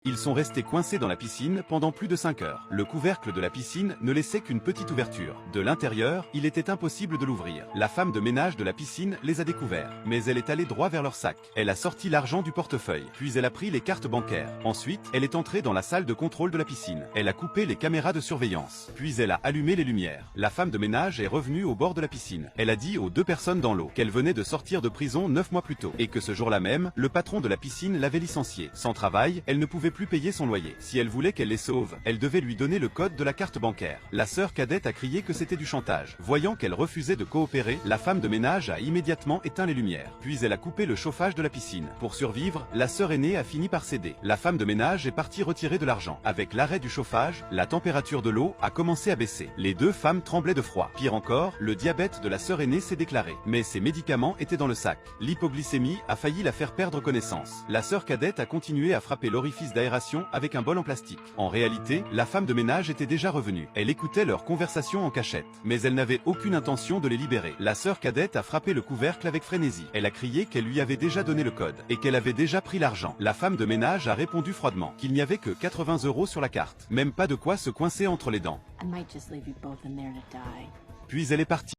Ils sont restés coincés dans la piscine pendant plus de 5 heures. Le couvercle de la piscine ne laissait qu'une petite ouverture. De l'intérieur, il était impossible de l'ouvrir. La femme de ménage de la piscine les a découverts, mais elle est allée droit vers leur sac. Elle a sorti l'argent du portefeuille, puis elle a pris les cartes bancaires. Ensuite, elle est entrée dans la salle de contrôle de la piscine. Elle a coupé les caméras de surveillance, puis elle a allumé les lumières. La femme de ménage est revenue au bord de la piscine. Elle a dit aux 2 personnes dans l'eau qu'elle venait de sortir de prison 9 mois plus tôt, et que ce jour-là même, le patron de la piscine l'avait licenciée. Sans travail, elle ne pouvait plus payer son loyer. Si elle voulait qu'elle les sauve, elle devait lui donner le code de la carte bancaire. La sœur cadette a crié que c'était du chantage. Voyant qu'elle refusait de coopérer, la femme de ménage a immédiatement éteint les lumières. Puis elle a coupé le chauffage de la piscine. Pour survivre, la sœur aînée a fini par céder. La femme de ménage est partie retirer de l'argent. Avec l'arrêt du chauffage, la température de l'eau a commencé à baisser. Les 2 femmes tremblaient de froid. Pire encore, le diabète de la sœur aînée s'est déclaré. Mais ses médicaments étaient dans le sac. L'hypoglycémie a failli la faire perdre connaissance. La sœur cadette a continué à frapper l'orifice d'aération avec un bol en plastique. En réalité, la femme de ménage était déjà revenue. Elle écoutait leur conversation en cachette, mais elle n'avait aucune intention de les libérer. La sœur cadette a frappé le couvercle avec frénésie. Elle a crié qu'elle lui avait déjà donné le code et qu'elle avait déjà pris l'argent. La femme de ménage a répondu froidement qu'il n'y avait que 80 € sur la carte. Même pas de quoi se coincer entre les dents. Puis elle est partie.